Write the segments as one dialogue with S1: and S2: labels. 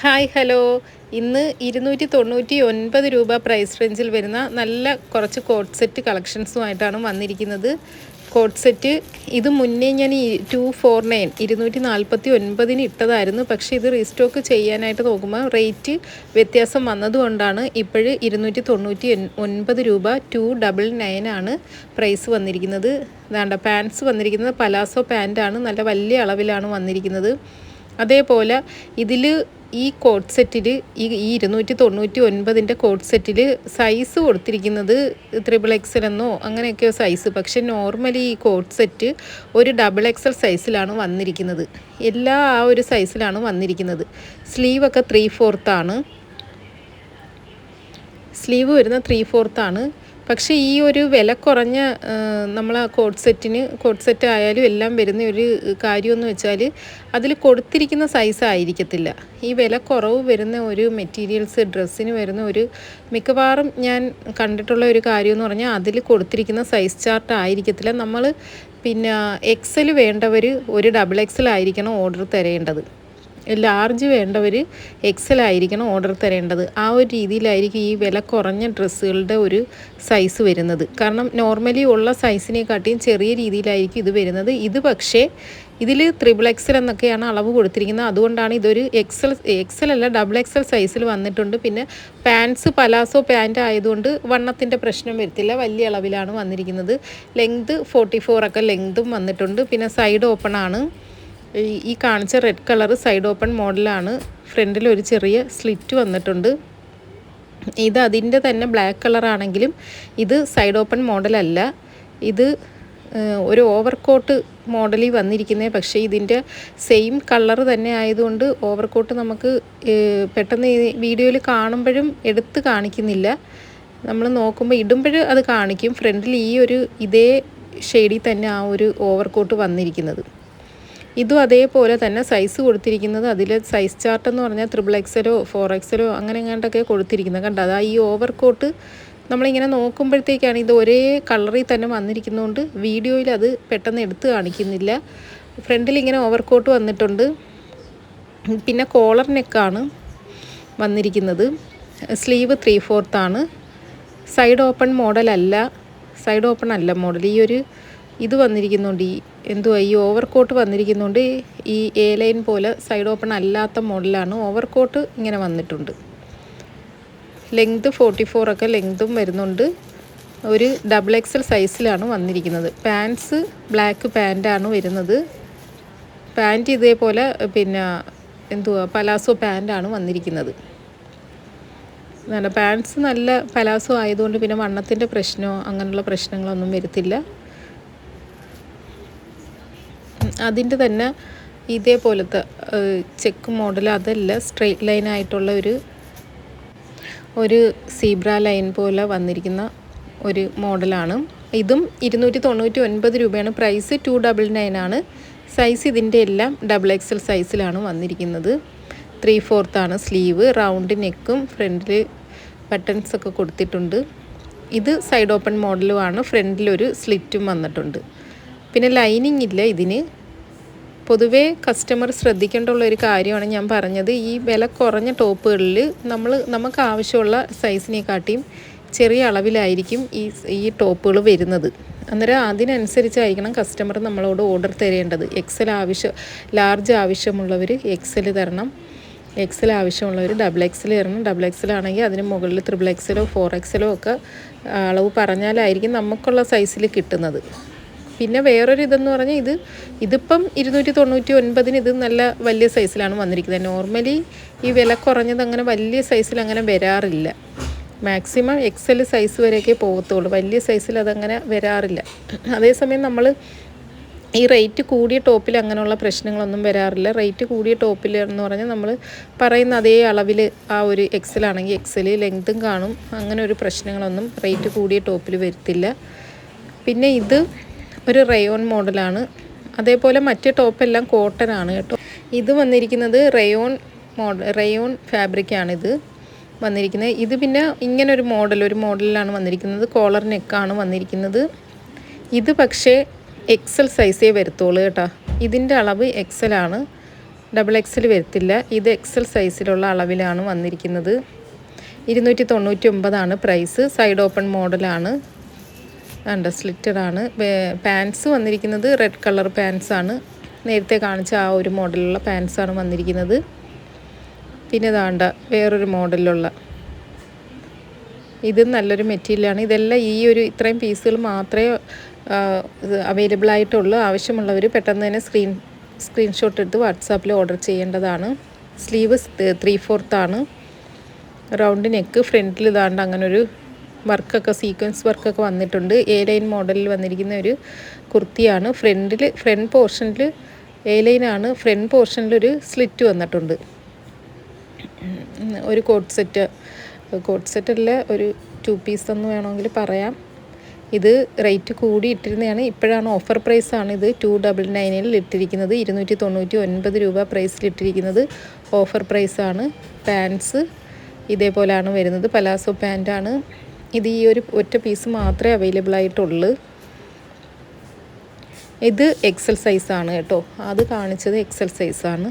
S1: Hi hello. ഇന്ന് 299 രൂപ price റേഞ്ചിൽ വരുന്ന നല്ല കുറച്ച് കോട്ട് സെറ്റ് കളക്ഷൻസുമായിട്ടാണ് വന്നിരിക്കുന്നത്. കോട്ട് സെറ്റ് ഇത് മുന്നേ ഞാൻ 249 ഇട്ടതായിരുന്നു. പക്ഷേ ഇത് റീസ്റ്റോക്ക് ചെയ്യാനായിട്ട് നോക്കുമ്പോൾ റേറ്റ് വ്യത്യാസം വന്നതുകൊണ്ടാണ് ഇപ്പോഴ് 299 രൂപ 299 ആണ് പ്രൈസ് വന്നിരിക്കുന്നത്. അതാണ്ട പാൻസ് വന്നിരിക്കുന്നത് പലാസോ പാൻറ്റാണ്. നല്ല വലിയ അളവിലാണ് വന്നിരിക്കുന്നത്. അതേപോലെ ഇതിൽ ഈ കോട്ട് സെറ്റിൽ ഈ 299 കോട്ട് സെറ്റിൽ സൈസ് കൊടുത്തിരിക്കുന്നത് XXL എന്നോ അങ്ങനെയൊക്കെയോ സൈസ്. പക്ഷേ നോർമലി ഈ കോട്ട് സെറ്റ് ഒരു XXL സൈസിലാണ് വന്നിരിക്കുന്നത്. എല്ലാ ആ ഒരു സൈസിലാണ് വന്നിരിക്കുന്നത്. സ്ലീവൊക്കെ 3/4 ആണ്. സ്ലീവ് വരുന്ന 3/4 ആണ്. പക്ഷേ ഈ ഒരു വില കുറഞ്ഞ നമ്മൾ ആ കോട്ട് സെറ്റ് ആയാലും എല്ലാം വരുന്ന ഒരു കാര്യമെന്ന് വെച്ചാൽ അതിൽ കൊടുത്തിരിക്കുന്ന സൈസ് ആയിരിക്കത്തില്ല. ഈ വില കുറവ് വരുന്ന ഒരു മെറ്റീരിയൽസ് ഡ്രസ്സിന് വരുന്ന ഒരു മിക്കവാറും ഞാൻ കണ്ടിട്ടുള്ള ഒരു കാര്യമെന്ന് പറഞ്ഞാൽ അതിൽ കൊടുത്തിരിക്കുന്ന സൈസ് ചാർട്ട് ആയിരിക്കത്തില്ല. നമ്മൾ പിന്നെ XL വേണ്ടവർ ഒരു XXL ആയിരിക്കണം ഓർഡർ തരേണ്ടത്. ലാർജ് വേണ്ടവർ XL ആയിരിക്കണം ഓർഡർ തരേണ്ടത്. ആ ഒരു രീതിയിലായിരിക്കും ഈ വില കുറഞ്ഞ ഡ്രസ്സുകളുടെ ഒരു സൈസ് വരുന്നത്. കാരണം നോർമലി ഉള്ള സൈസിനെക്കാട്ടിയും ചെറിയ രീതിയിലായിരിക്കും ഇത് വരുന്നത്. ഇത് പക്ഷേ ഇതിൽ XXL എന്നൊക്കെയാണ് അളവ് കൊടുത്തിരിക്കുന്നത്. അതുകൊണ്ടാണ് ഇതൊരു XL അല്ല XXL സൈസിൽ വന്നിട്ടുണ്ട്. പിന്നെ പാൻസ് പലാസോ പാൻറ്റ് ആയതുകൊണ്ട് വണ്ണത്തിൻ്റെ പ്രശ്നം വരത്തില്ല. വലിയ അളവിലാണ് വന്നിരിക്കുന്നത്. ലെങ്ത് 44 ഒക്കെ ലെങ്തും വന്നിട്ടുണ്ട്. പിന്നെ സൈഡ് ഓപ്പൺ ആണ്. ഈ കാണിച്ച റെഡ് കളർ സൈഡ് ഓപ്പൺ മോഡലാണ്. ഫ്രണ്ടിൽ ഒരു ചെറിയ സ്ലിറ്റ് വന്നിട്ടുണ്ട്. ഇത് അതിൻ്റെ തന്നെ ബ്ലാക്ക് കളറാണെങ്കിലും ഇത് സൈഡ് ഓപ്പൺ മോഡലല്ല. ഇത് ഒരു ഓവർകോട്ട് മോഡലിൽ വന്നിരിക്കുന്നത്. പക്ഷേ ഇതിൻ്റെ സെയിം കളർ തന്നെ ആയതുകൊണ്ട് ഓവർകോട്ട് നമുക്ക് പെട്ടെന്ന് ഈ വീഡിയോയിൽ കാണുമ്പോഴും എടുത്ത് കാണിക്കുന്നില്ല. നമ്മൾ നോക്കുമ്പോൾ ഇടുമ്പോൾ അത് കാണിക്കും. ഫ്രണ്ടിൽ ഈ ഒരു ഇതേ ഷെയ്ഡിൽ തന്നെ ആ ഒരു ഓവർകോട്ട് വന്നിരിക്കുന്നത്. ഇതും അതേപോലെ തന്നെ സൈസ് കൊടുത്തിരിക്കുന്നത് അതിൽ സൈസ് ചാർട്ട് എന്ന് പറഞ്ഞാൽ XXL 4XL അങ്ങനെ എങ്ങാണ്ടൊക്കെ കൊടുത്തിരിക്കുന്നത്. കണ്ടോ, അതാ ഈ ഓവർകോട്ട് നമ്മളിങ്ങനെ നോക്കുമ്പോഴത്തേക്കാണ് ഇത് ഒരേ കളറിൽ തന്നെ വന്നിരിക്കുന്നതുകൊണ്ട് വീഡിയോയിൽ അത് പെട്ടെന്ന് എടുത്ത് കാണിക്കുന്നില്ല. ഫ്രണ്ടിൽ ഇങ്ങനെ ഓവർകോട്ട് വന്നിട്ടുണ്ട്. പിന്നെ കോളർ നെക്കാണ് വന്നിരിക്കുന്നത്. സ്ലീവ് 3/4 ആണ്. സൈഡ് ഓപ്പൺ മോഡലല്ല. സൈഡ് ഓപ്പൺ അല്ല മോഡൽ. ഈ ഒരു ഇത് വന്നിരിക്കുന്നുണ്ട്. ഈ ഓവർകോട്ട് വന്നിരിക്കുന്നുണ്ട്. ഈ എ ലൈൻ പോലെ സൈഡ് ഓപ്പൺ അല്ലാത്ത മോഡലാണ്. ഓവർകോട്ട് ഇങ്ങനെ വന്നിട്ടുണ്ട്. ലെങ്ത് 44 ഒക്കെ ലെങ്തും വരുന്നുണ്ട്. ഒരു XXL സൈസിലാണ് വന്നിരിക്കുന്നത്. പാൻസ് ബ്ലാക്ക് പാൻറ്റാണ് വരുന്നത്. പാൻറ്റ് ഇതേപോലെ പിന്നെ പലാസോ പാൻറ്റാണ് വന്നിരിക്കുന്നത്. പാൻസ് നല്ല പലാസോ ആയതുകൊണ്ട് പിന്നെ വണ്ണത്തിൻ്റെ പ്രശ്നമോ അങ്ങനെയുള്ള പ്രശ്നങ്ങളൊന്നും വരത്തില്ല. അതിൻ്റെ തന്നെ ഇതേപോലത്തെ ചെക്ക് മോഡൽ അതല്ല, സ്ട്രെയിറ്റ് ലൈൻ ആയിട്ടുള്ള ഒരു സീബ്ര ലൈൻ പോലെ വന്നിരിക്കുന്ന ഒരു മോഡലാണ്. ഇതും 299 രൂപയാണ്. പ്രൈസ് 299 ആണ്. സൈസ് ഇതിൻ്റെ എല്ലാം XXL സൈസിലാണ് വന്നിരിക്കുന്നത്. 3/4 ആണ് സ്ലീവ്. റൗണ്ട് നെക്കും ഫ്രണ്ടിൽ ബട്ടൺസ് ഒക്കെ കൊടുത്തിട്ടുണ്ട്. ഇത് സൈഡ് ഓപ്പൺ മോഡലുമാണ്. ഫ്രണ്ടിലൊരു സ്ലിറ്റും വന്നിട്ടുണ്ട്. പിന്നെ ലൈനിങ് ഇല്ല ഇതിന്. പൊതുവേ കസ്റ്റമർ ശ്രദ്ധിക്കേണ്ടുള്ള ഒരു കാര്യമാണ് ഞാൻ പറഞ്ഞത്. ഈ വില കുറഞ്ഞ ടോപ്പുകളിൽ നമുക്ക് ആവശ്യമുള്ള സൈസിനെക്കാട്ടിയും ചെറിയ അളവിലായിരിക്കും ഈ ടോപ്പുകൾ വരുന്നത്. അന്നേരം അതിനനുസരിച്ചായിരിക്കണം കസ്റ്റമർ നമ്മളോട് ഓർഡർ തരേണ്ടത്. ലാർജ് ആവശ്യമുള്ളവർ XL തരണം. XL ആവശ്യമുള്ളവർ XXL തരണം. XXL ആണെങ്കിൽ അതിന് മുകളിൽ XXL 4XL ഒക്കെ അളവ് പറഞ്ഞാലായിരിക്കും നമുക്കുള്ള സൈസിൽ കിട്ടുന്നത്. പിന്നെ വേറൊരു ഇതെന്ന് പറഞ്ഞാൽ ഇതിപ്പം 299 ഇത് നല്ല വലിയ സൈസിലാണ് വന്നിരിക്കുന്നത്. നോർമലി ഈ വില കുറഞ്ഞത് അങ്ങനെ വലിയ സൈസിൽ അങ്ങനെ വരാറില്ല. മാക്സിമം XL സൈസ് വരെയൊക്കെ പോകത്തുള്ളൂ. വലിയ സൈസിൽ അതങ്ങനെ വരാറില്ല. അതേസമയം നമ്മൾ ഈ റേറ്റ് കൂടിയ ടോപ്പിൽ അങ്ങനെയുള്ള പ്രശ്നങ്ങളൊന്നും വരാറില്ല. റേറ്റ് കൂടിയ ടോപ്പിൽ എന്ന് പറഞ്ഞാൽ നമ്മൾ പറയുന്ന അതേ അളവിൽ ആ ഒരു XL ആണെങ്കിൽ XL ലെങ്തും കാണും. അങ്ങനെ ഒരു പ്രശ്നങ്ങളൊന്നും റേറ്റ് കൂടിയ ടോപ്പിൽ വരത്തില്ല. പിന്നെ ഇത് ഒരു റയോൺ മോഡലാണ്. അതേപോലെ മറ്റേ ടോപ്പെല്ലാം കോട്ടൺ ആണ് കേട്ടോ. ഇത് വന്നിരിക്കുന്നത് റയോൺ ഫാബ്രിക്കാണിത് വന്നിരിക്കുന്നത്. ഇത് പിന്നെ ഇങ്ങനൊരു മോഡലിലാണ് വന്നിരിക്കുന്നത്. കോളർ നെക്കാണ് വന്നിരിക്കുന്നത്. ഇത് പക്ഷേ XL സൈസേ വരത്തുള്ളൂ കേട്ടോ. ഇതിൻ്റെ അളവ് XL ആണ്. ഡബിൾ എക്സൽ വരത്തില്ല. ഇത് എക്സൽ സൈസിലുള്ള അളവിലാണ് വന്നിരിക്കുന്നത്. 299 പ്രൈസ്. സൈഡ് ഓപ്പൺ മോഡലാണ്. സ്ലിറ്റഡാണ്. പാൻസ് വന്നിരിക്കുന്നത് റെഡ് കളർ പാൻസാണ്. നേരത്തെ കാണിച്ച ആ ഒരു മോഡലുള്ള പാൻസാണ് വന്നിരിക്കുന്നത്. പിന്നെ വേറൊരു മോഡലുള്ള ഇത് നല്ലൊരു മെറ്റീരിയലാണ്. ഇതെല്ലാം ഇത്രയും പീസുകൾ മാത്രമേ അവൈലബിൾ ആയിട്ടുള്ളൂ. ആവശ്യമുള്ളവർ പെട്ടെന്ന് തന്നെ സ്ക്രീൻഷോട്ട് എടുത്ത് വാട്സാപ്പിൽ ഓർഡർ ചെയ്യേണ്ടതാണ്. സ്ലീവ് 3/4 ആണ്. Round neck. ഫ്രണ്ടിൽ അങ്ങനൊരു വർക്കൊക്കെ സീക്വൻസ് വർക്കൊക്കെ വന്നിട്ടുണ്ട്. ലൈൻ മോഡലിൽ വന്നിരിക്കുന്ന ഒരു കുർത്തിയാണ്. ഫ്രണ്ട് പോർഷനിൽ ലൈനാണ്. ഫ്രണ്ട് പോർഷനിലൊരു സ്ലിറ്റ് വന്നിട്ടുണ്ട്. ഒരു കോട്ട് സെറ്റല്ല, ഒരു 2 പീസ് എന്ന് വേണമെങ്കിൽ പറയാം. ഇത് റേറ്റ് കൂടി ഇട്ടിരുന്നതാണ്. ഇപ്പോഴാണ് ഓഫർ പ്രൈസാണ്. ഇത് 299 ഇട്ടിരിക്കുന്നത്. 299 രൂപ പ്രൈസിലിട്ടിരിക്കുന്നത് ഓഫർ പ്രൈസാണ്. പാൻസ് ഇതേപോലെയാണ് വരുന്നത്. പലാസോ പാൻറ്റാണ്. ഇത് ഒരു ഒറ്റ പീസ് മാത്രമേ അവൈലബിൾ ആയിട്ടുള്ളൂ. ഇത് എക്സൽ സൈസാണ് കേട്ടോ. അത് കാണിച്ചത് എക്സൽ സൈസാണ്.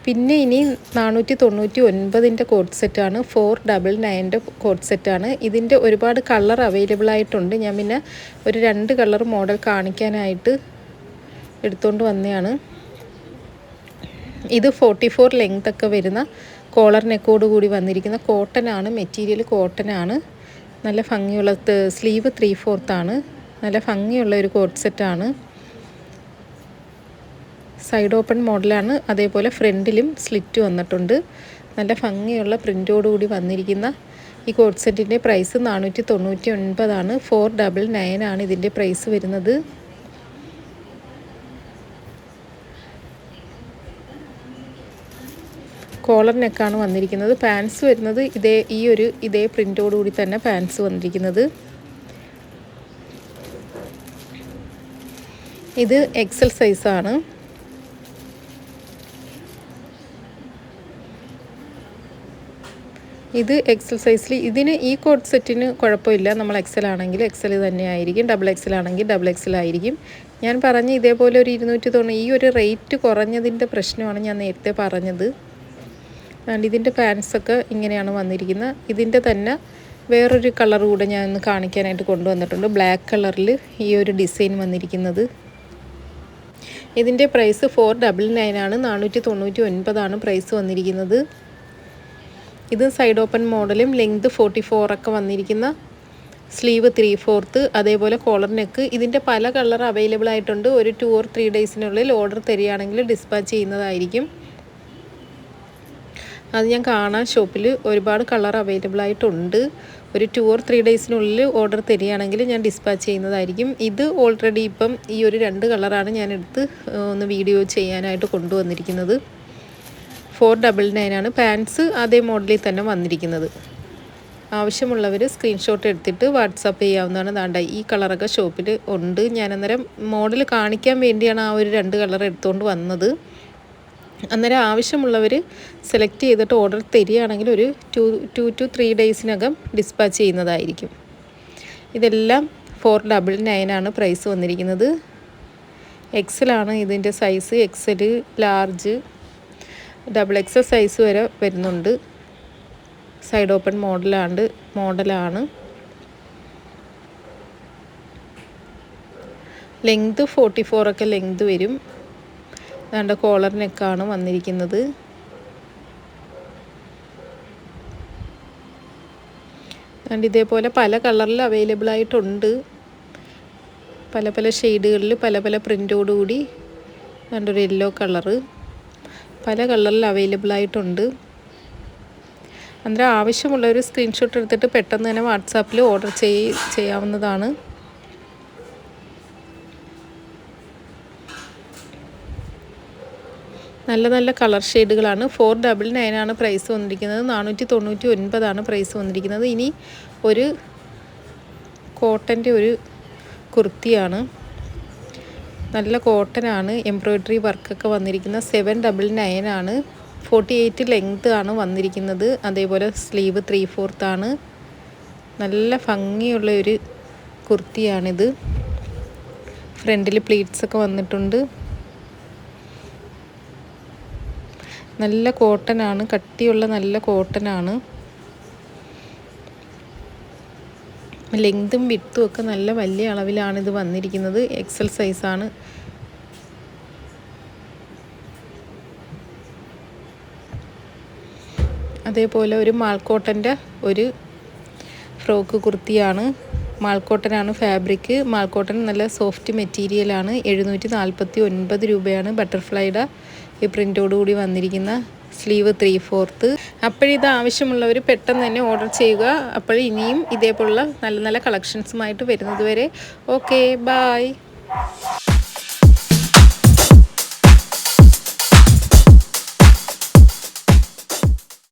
S1: പിന്നെ ഇനി 499 കോട്ട് സെറ്റാണ്. 499 കോട്ട് സെറ്റാണ്. ഇതിൻ്റെ ഒരുപാട് കളർ അവൈലബിൾ ആയിട്ടുണ്ട്. ഞാൻ പിന്നെ ഒരു 2 കളർ മോഡൽ കാണിക്കാനായിട്ട് എടുത്തുകൊണ്ട് വന്നതാണ്. ഇത് 44 ലെങ്ത് ഒക്കെ വരുന്ന കോളർ നെക്കോട് കൂടി വന്നിരിക്കുന്ന കോട്ടനാണ്. മെറ്റീരിയൽ കോട്ടനാണ്. നല്ല ഭംഗിയുള്ള സ്ലീവ് 3/4 ആണ്. നല്ല ഭംഗിയുള്ള ഒരു കോട്ട് സെറ്റാണ്. സൈഡ് ഓപ്പൺ മോഡലാണ്. അതേപോലെ ഫ്രണ്ടിലും സ്ലിറ്റ് വന്നിട്ടുണ്ട്. നല്ല ഭംഗിയുള്ള പ്രിൻ്റോടുകൂടി വന്നിരിക്കുന്ന ഈ കോട്ട് സെറ്റിൻ്റെ പ്രൈസ് 499 ആണ്. 499 ആണ് ഇതിൻ്റെ പ്രൈസ് വരുന്നത്. കോളർ നെക്കാണ് വന്നിരിക്കുന്നത്. പാൻസ് വരുന്നത് ഇതേ പ്രിൻ്റോടുകൂടി തന്നെ പാൻസ് വന്നിരിക്കുന്നത്. ഇത് എക്സൽ സൈസാണ്. ഇത് എക്സൽ സൈസിൽ. ഈ കോട്ട് സെറ്റിന് കുഴപ്പമില്ല. നമ്മൾ എക്സൽ ആണെങ്കിൽ എക്സൽ തന്നെ ആയിരിക്കും. ഡബിൾ എക്സൽ ആണെങ്കിൽ ഡബിൾ എക്സൽ ആയിരിക്കും. ഞാൻ പറഞ്ഞ ഇതേപോലെ ഒരു 290 ഈ ഒരു റേറ്റ് കുറഞ്ഞതിൻ്റെ പ്രശ്നമാണ് ഞാൻ നേരത്തെ പറഞ്ഞത്. ഇതിൻ്റെ പാൻസൊക്കെ ഇങ്ങനെയാണ് വന്നിരിക്കുന്നത്. ഇതിൻ്റെ തന്നെ വേറൊരു കളർ കൂടെ ഞാൻ ഒന്ന് കാണിക്കാനായിട്ട് കൊണ്ടുവന്നിട്ടുണ്ട്. ബ്ലാക്ക് കളറിൽ ഈ ഒരു ഡിസൈൻ വന്നിരിക്കുന്നത്. ഇതിൻ്റെ പ്രൈസ് 499 ആണ്. 499 ആണ് പ്രൈസ് വന്നിരിക്കുന്നത്. ഇത് സൈഡ് ഓപ്പൺ മോഡലും ലെങ്ത് 44 ഒക്കെ വന്നിരിക്കുന്ന സ്ലീവ് 3/4, അതേപോലെ കോളർ നെക്ക്. ഇതിൻ്റെ പല കളർ അവൈലബിൾ ആയിട്ടുണ്ട്. ഒരു 2 or 3 ഡേയ്സിനുള്ളിൽ ഓർഡർ തരികയാണെങ്കിൽ ഡിസ്പാച്ച് ചെയ്യുന്നതായിരിക്കും. അത് ഞാൻ കാണാൻ ഷോപ്പിൽ ഒരുപാട് കളർ അവൈലബിൾ ആയിട്ടുണ്ട്. ഒരു 2 or 3 ഡേയ്സിനുള്ളിൽ ഓർഡർ തരികയാണെങ്കിൽ ഞാൻ ഡിസ്പാച്ച് ചെയ്യുന്നതായിരിക്കും. ഇത് ഓൾറെഡി ഇപ്പം ഈ ഒരു 2 കളറാണ് ഞാൻ എടുത്ത് ഒന്ന് വീഡിയോ ചെയ്യാനായിട്ട് കൊണ്ടുവന്നിരിക്കുന്നത്. 499 ആണ്. പാൻസ് അതേ മോഡലിൽ തന്നെ വന്നിരിക്കുന്നത്. ആവശ്യമുള്ളവർ സ്ക്രീൻഷോട്ട് എടുത്തിട്ട് വാട്സാപ്പ് ചെയ്യാവുന്നതാണ്. ഈ കളറൊക്കെ ഷോപ്പിൽ ഉണ്ട്. ഞാൻ അന്നേരം മോഡൽ കാണിക്കാൻ വേണ്ടിയാണ് ആ ഒരു 2 കളർ എടുത്തുകൊണ്ട് വന്നത്. അന്നേരം ആവശ്യമുള്ളവർ സെലക്ട് ചെയ്തിട്ട് ഓർഡർ തരികയാണെങ്കിൽ ഒരു 2 to 3 ഡേയ്സിനകം ഡിസ്പാച്ച് ചെയ്യുന്നതായിരിക്കും. ഇതെല്ലാം 499 ആണ് പ്രൈസ് വന്നിരിക്കുന്നത്. എക്സലാണ് ഇതിൻ്റെ size. XL, large, double XL size വരെ വരുന്നുണ്ട്. സൈഡ് ഓപ്പൺ മോഡലാണ്. ലെങ്ത് 44 ഒക്കെ ലെങ്ത് വരും. കോളർ നെക്കാണ് വന്നിരിക്കുന്നത്. ഇതേപോലെ പല കളറിൽ അവൈലബിൾ ആയിട്ടുണ്ട്. പല പല ഷെയ്ഡുകളിൽ പല പല പ്രിൻ്റോടുകൂടി ഒരു യെല്ലോ കളറ് പല കളറിൽ അവൈലബിൾ ആയിട്ടുണ്ട്. അന്നേരം ആവശ്യമുള്ളൊരു സ്ക്രീൻഷോട്ട് എടുത്തിട്ട് പെട്ടെന്ന് തന്നെ വാട്സാപ്പിൽ ഓർഡർ ചെയ്യാവുന്നതാണ്. നല്ല നല്ല കളർ ഷെയ്ഡുകളാണ്. 499 ആണ് പ്രൈസ് വന്നിരിക്കുന്നത്. 499 ആണ് പ്രൈസ് വന്നിരിക്കുന്നത്. ഇനി ഒരു കോട്ടൻ്റെ ഒരു കുർത്തിയാണ്. നല്ല കോട്ടനാണ്. എംബ്രോയ്ഡറി വർക്കൊക്കെ വന്നിരിക്കുന്ന 799 ആണ്. 48 ലെങ്ത് ആണ് വന്നിരിക്കുന്നത്. അതേപോലെ സ്ലീവ് 3/4 ആണ്. നല്ല ഭംഗിയുള്ള ഒരു കുർത്തിയാണിത്. ഫ്രണ്ടിൽ പ്ലീറ്റ്സ് ഒക്കെ വന്നിട്ടുണ്ട്. നല്ല കോട്ടനാണ്, കട്ടിയുള്ള നല്ല കോട്ടനാണ്. ലെങ്തും വിഡ്ത്തും ഒക്കെ നല്ല വലിയ അളവിലാണ് ഇത് വന്നിരിക്കുന്നത്. എക്സൽ സൈസാണ്. അതേപോലെ ഒരു മാൾക്കോട്ടൻ്റെ ഒരു ഫ്രോക്ക് കുർത്തിയാണ്. മാൾക്കോട്ടനാണ് ഫാബ്രിക്. മാൾക്കോട്ടൻ നല്ല സോഫ്റ്റ് മെറ്റീരിയലാണ്. 749 രൂപയാണ് ബട്ടർഫ്ലൈയുടെ ഈ പ്രിൻ്റോടുകൂടി വന്നിരിക്കുന്ന സ്ലീവ് 3/4. അപ്പോഴിത് ആവശ്യമുള്ളവർ പെട്ടെന്ന് തന്നെ ഓർഡർ ചെയ്യുക. അപ്പോൾ ഇനിയും ഇതേപോലുള്ള നല്ല നല്ല കളക്ഷൻസുമായിട്ട് വരുന്നത് വരെ ഓക്കെ, ബായ്.